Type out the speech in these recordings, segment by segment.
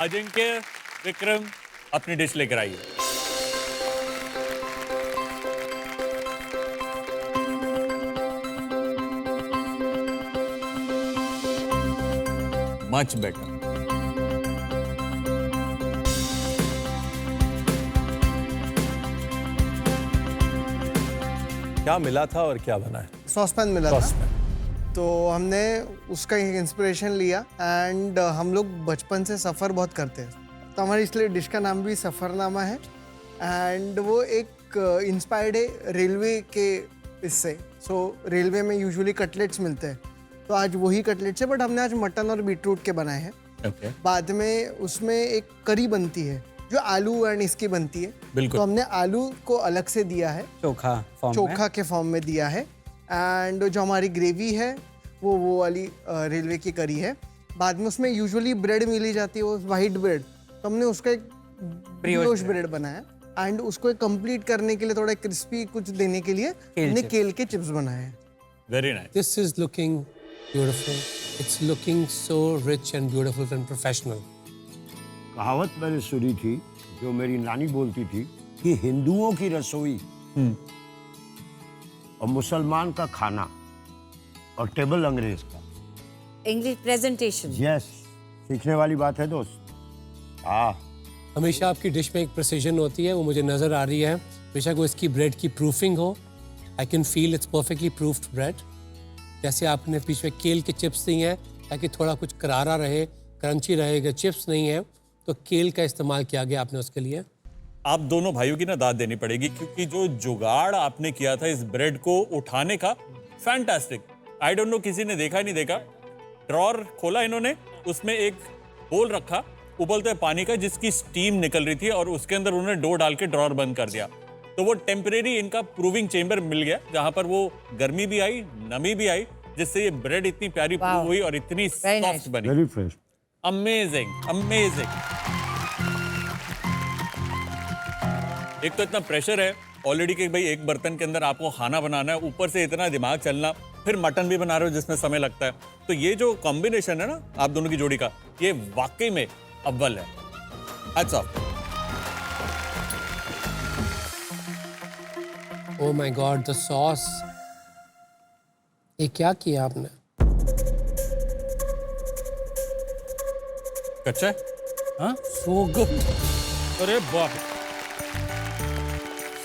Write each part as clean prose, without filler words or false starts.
अजिंक्य, विक्रम अपनी डिश लेकर आइए। Much better. क्या मिला था और क्या बना है? सॉसपैन मिला था, तो हमने उसका एक इंस्पिरेशन लिया एंड हम लोग बचपन से सफ़र बहुत करते हैं, तो हमारी इसलिए डिश का नाम भी सफ़रनामा है। एंड वो एक इंस्पायर्ड है रेलवे के इससे। सो रेलवे में यूजुअली कटलेट्स मिलते हैं, तो आज वही कटलेट्स है, बट हमने आज मटन और बीटरूट के बनाए हैं। Okay. बाद में उसमें एक करी बनती है जो आलू एंड इसकी बनती है, बिल्कुल। तो हमने आलू को अलग से दिया है, चोखा के फॉर्म में दिया है। एंड जो हमारी ग्रेवी है वो वाली रेलवे की करी है। बाद में उसमें यूजुअली ब्रेड मिली जाती है, वो वाइट ब्रेड, तो हमने उसका एक ब्रियोश ब्रेड बनाया। एंड उसको कंप्लीट करने के लिए थोड़ा क्रिस्पी कुछ देने के लिए हमने केल के चिप्स बनाए हैं। Very nice. This is looking beautiful. It's looking so rich and beautiful and professional. कहावत मैंने सुनी थी, जो मेरी नानी बोलती थी कि हिंदुओं की रसोई और मुसलमान का खाना और टेबल अंग्रेज का। English presentation. यस, सीखने वाली बात है दोस्त। हमेशा आपकी डिश में एक प्रिसीजन होती है, वो मुझे नज़र आ रही है। बेशक वो इसकी ब्रेड की प्रूफिंग हो, I can feel it's perfectly proofed bread. जैसे आपने बीच में केल के चिप्स दी हैं ताकि थोड़ा कुछ करारा रहे, क्रंची रहेगा। चिप्स नहीं है तो केल का इस्तेमाल किया गया आपने उसके लिए। आप दोनों भाइयों की ना दाद देनी पड़ेगी, क्योंकि जो जुगाड़ आपने किया था इस ब्रेड को उठाने का, फैंटास्टिक। आई डोंट नो किसी ने देखा नहीं देखा। ड्रॉर खोला इन्होंने, उसमें एक बोल रखा उबलते पानी का जिसकी स्टीम निकल रही थी, और उसके अंदर उन्होंने डो डाल के ड्रॉर बंद कर दिया। तो वो टेम्परेरी इनका प्रूविंग चेम्बर मिल गया, जहां पर वो गर्मी भी आई, नमी भी आई, जिससे ये ब्रेड इतनी प्यारी प्रूव हुई और इतनी सॉफ्ट बनी। Very fresh, amazing amazing. एक तो इतना प्रेशर है ऑलरेडी कि भाई एक बर्तन के अंदर आपको खाना बनाना है, ऊपर से इतना दिमाग चलना, फिर मटन भी बना रहे हो जिसमें समय लगता है। तो ये जो कॉम्बिनेशन है ना आप दोनों की जोड़ी का, ये वाकई में अव्वल है। अच्छा, oh my God, the sauce. ये क्या किया आपने? कच्चा है? हाँ, सो गुड, अरे बाप,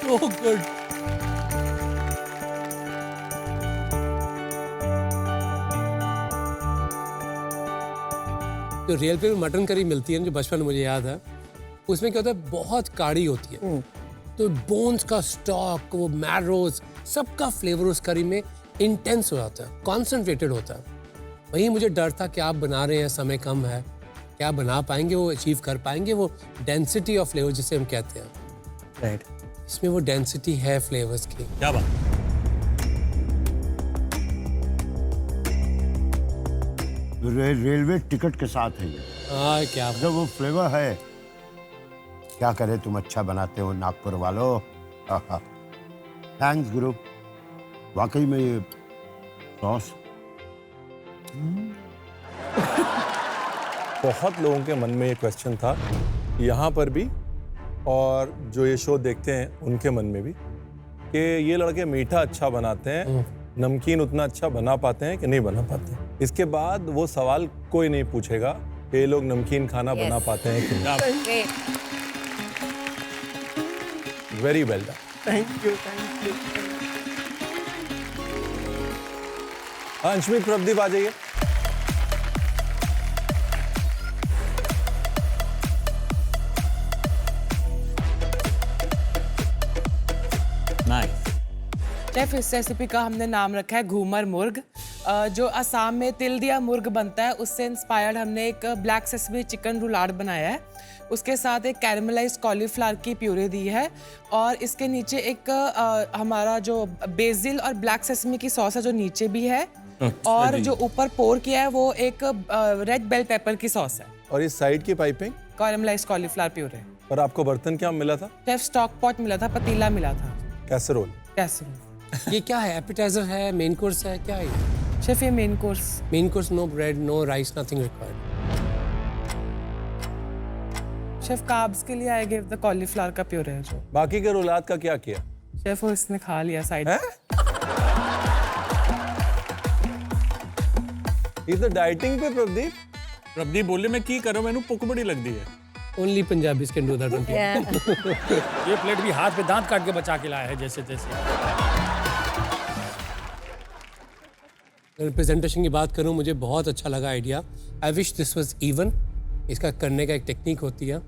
सो गुड। जो रियल पे मटन करी मिलती है, जो बचपन में मुझे याद है, उसमें क्या होता है, बहुत काड़ी होती है, तो बोन्स का स्टॉक, वो मैरोज, सबका फ्लेवर उस करी में इंटेंस हो जाता है, कॉन्सेंट्रेटेड होता है। वही मुझे डर था कि आप बना रहे हैं, समय कम है, क्या बना पाएंगे, वो अचीव कर पाएंगे वो डेंसिटी ऑफ फ्लेवर जिसे हम कहते हैं। राइट, इसमें वो डेंसिटी है फ्लेवर्स की। क्या बात। रेलवे टिकट के साथ है ये। हाँ, क्या जब वो फ्लेवर है, क्या करे, तुम अच्छा बनाते हो नागपुर वालों। थैंक्स गुरु, वाकई में ये सॉस। बहुत लोगों के मन में ये क्वेश्चन था, यहाँ पर भी और जो ये शो देखते हैं उनके मन में भी, कि ये लड़के मीठा अच्छा बनाते हैं, नमकीन उतना अच्छा बना पाते हैं कि नहीं बना पाते हैं। इसके बाद वो सवाल कोई नहीं पूछेगा कि ये लोग नमकीन खाना बना पाते हैं कि नहीं। Very well done. Thank you, thank you. Anshmit, Pradeep आ जाइए। शेफ, इस रेसिपी का हमने नाम रखा है घूमर मुर्ग। जो असम में तिल दिया मुर्ग बनता है, उससे इंस्पायर्ड हमने एक ब्लैक सेसमी चिकन रुलाड बनाया है। उसके साथ एक कैरमलाइज्ड कॉलीफ्लावर की प्यूरे दी है, और इसके नीचे एक हमारा जो बेसिल और ब्लैक सेसमी की सॉस है जो नीचे भी है, और जो ऊपर पोर किया है वो एक रेड बेल पेपर की सॉस है। और इस साइड की पाइपिंग कैरमलाइज्ड कॉलीफ्लावर प्यूरे। और आपको बर्तन क्या मिला था? शेफ, स्टॉक पॉट मिला था, पतीला मिला था। कैसरोल। कैसरोल। ये क्या है? एपिटाइजर है, मेन कोर्स है, क्या है? शेफ, ये main course. Main course, no bread, no rice, nothing required. Chef carbs के लिए आई गिव द कॉलीफ्लावर का प्योरे जो बाकी के रुलाद का क्या किया? शेफ वो इसने खा लिया साइड हैं? इस डाइटिंग पे प्रदीप प्रभदीप बोले मैं की करूं, मैंने भुख बड़ी लगती है। Only Punjabis can do that. ये प्लेट भी हाथ पे दांत काट के बचा के लाया है जैसे तैसे। अगर प्रेजेंटेशन की बात करूं, मुझे बहुत अच्छा लगा idea. I wish this was even. इसका करने का एक टेक्निक होती है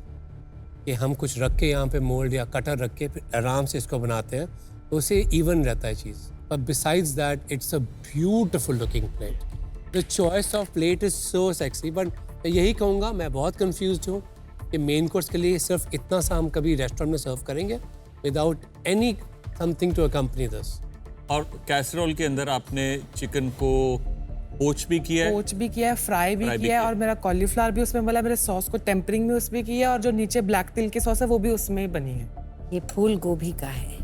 कि हम कुछ रख के यहाँ पे मोल्ड या कटर रख के फिर आराम से इसको बनाते हैं, तो उससे इवन रहता है चीज़। But besides that it's a beautiful looking plate. The choice of plate is so sexy. But मैं यही कहूँगा, मैं बहुत कंफ्यूज हूँ कि मेन कोर्स के लिए सिर्फ इतना सा हम कभी रेस्टोरेंट में सर्व करेंगे without any something to accompany this. और कैसरोल के अंदर आपने चिकन को पोच भी किया है, पोच भी किया है, फ्राई भी फ्राई भी किया है किया और मेरा कॉलीफ्लावर भी उसमें बोला, मेरे सॉस को टेम्परिंग भी उसमें किया है और जो नीचे ब्लैक तिल की सॉस है वो भी उसमें ही बनी है। ये फूल गोभी का है।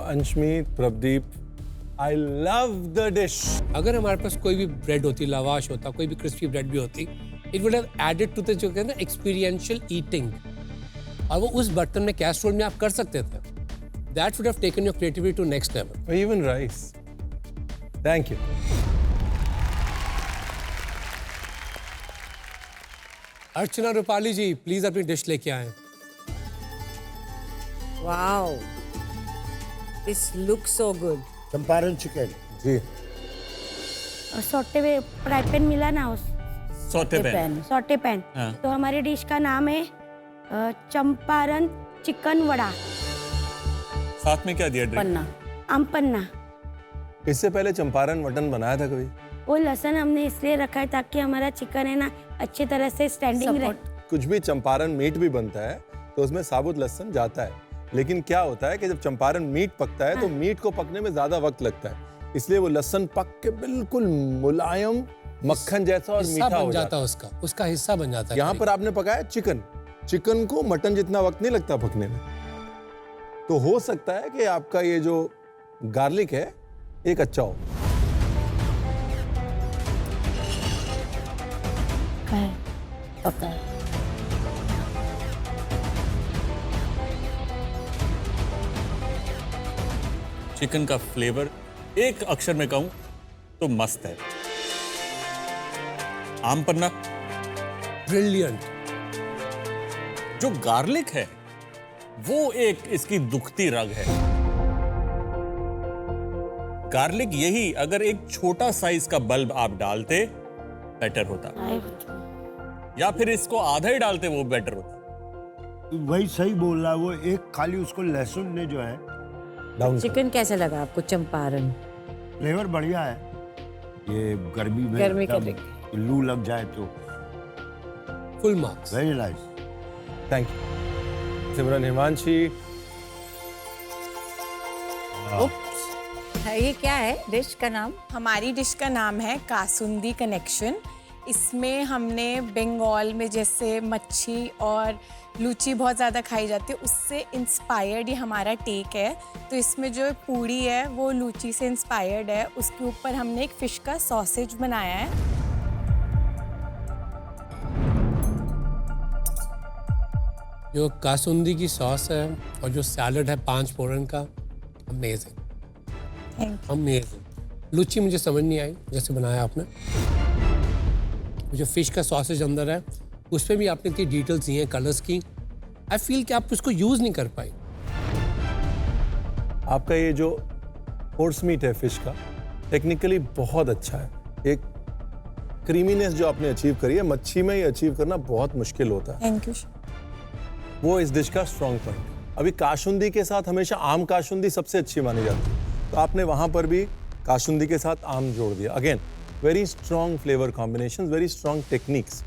Anshmeet, Pradeep, I love the dish. अगर हमारे पास कोई भी ब्रेड होती, लवाश होता, कोई भी क्रिस्पी ब्रेड भी होती, it would have added to the जो कहते हैं ना एक्सपीरियंशियल ईटिंग, और वो उस बर्तन में कैसरोल में आप कर सकते थे। That would have taken your creativity to next level. Even rice. Thank you. Archana Rupali ji, please अपनी डिश लेके आए। Wow, this look so good. Champaran chicken. जी, सोटे में फ्राई पैन मिला ना, उस सौते पैन। सोटे पैन। हाँ। तो हमारी डिश का नाम है चंपारण चिकन वड़ा साथ में क्या दिया ड्रिंक? पन्ना, आम पन्ना। इससे पहले चंपारण मटन बनाया था कभी? वो लहसुन हमने इसलिए रखा है ताकि हमारा चिकन है ना अच्छी तरह से स्टैंडिंग रहे। कुछ भी चंपारण मीट भी बनता है तो उसमें साबुत लहसुन जाता है, लेकिन क्या होता है कि जब चंपारण मीट पकता है तो मीट को पकने में ज्यादा वक्त लगता है, इसलिए वो लहसुन पक के बिल्कुल मुलायम मक्खन जैसा और हिस्सा मीठा बन हो जाता है, उसका हिस्सा बन जाता है। यहाँ पर आपने पकाया चिकन, चिकन को मटन जितना वक्त नहीं लगता पकने में, तो हो सकता है कि आपका ये जो गार्लिक है एक अच्छा हो। पका है। चिकन का फ्लेवर एक अक्षर में कहूं तो मस्त है। आम पन्ना, ब्रिलियंट। जो गार्लिक है वो एक इसकी दुखती रग है। गार्लिक यही अगर एक छोटा साइज का बल्ब आप डालते बेटर होता, या फिर इसको आधा ही डालते वो बेटर होता। वही सही बोल रहा है वो। एक खाली उसको लहसुन ने जो है डाउन चिकन कैसा लगा आपको चंपारण? फ्लेवर बढ़िया है। ये गर्मी में गर्मी का एकदम लू लग जाए तो full marks. Very nice. Thank you. Simran, Himanshi. ये क्या है डिश का नाम? हमारी डिश का नाम है कासुंदी कनेक्शन। इसमें हमने बंगाल में जैसे मच्छी और लूची बहुत ज़्यादा खाई जाती है, उससे इंस्पायर्ड ये हमारा टेक है। तो इसमें जो पूड़ी है वो लूची से इंस्पायर्ड है। उसके ऊपर हमने एक फिश का सॉसेज बनाया है। जो कासुंदी की सॉस है और जो सैलड है 5 फोरन का, अमेजिंग अमेजिंग। लुच्ची मुझे समझ नहीं आई जैसे बनाया आपने। जो फिश का सॉसेज अंदर है उस पर भी आपने इतनी डिटेल्स दी हैं कलर्स की। आई फील कि आप उसको यूज नहीं कर पाए। आपका ये जो फोर्स मीट है फिश का, टेक्निकली बहुत अच्छा है। एक क्रीमीनेस जो आपने अचीव करी है, मच्छी में ही अचीव करना बहुत मुश्किल होता है। Thank you. वो इस डिश का स्ट्रॉन्ग पॉइंट। अभी काशुंदी के साथ हमेशा आम काशुंदी सबसे अच्छी मानी जाती है, तो आपने वहां पर भी काशुंदी के साथ आम जोड़ दिया। Again very strong flavour combination, very strong techniques.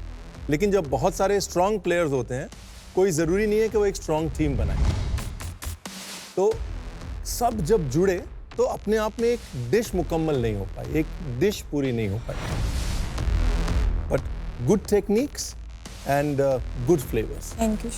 लेकिन जब बहुत सारे स्ट्रॉन्ग प्लेयर्स होते हैं, कोई ज़रूरी नहीं है कि वो एक स्ट्रॉन्ग टीम बनाए। तो सब जब जुड़े तो अपने आप में एक डिश मुकम्मल नहीं हो पाई, एक डिश पूरी नहीं हो पाई। But good techniques and good flavours. Thank you.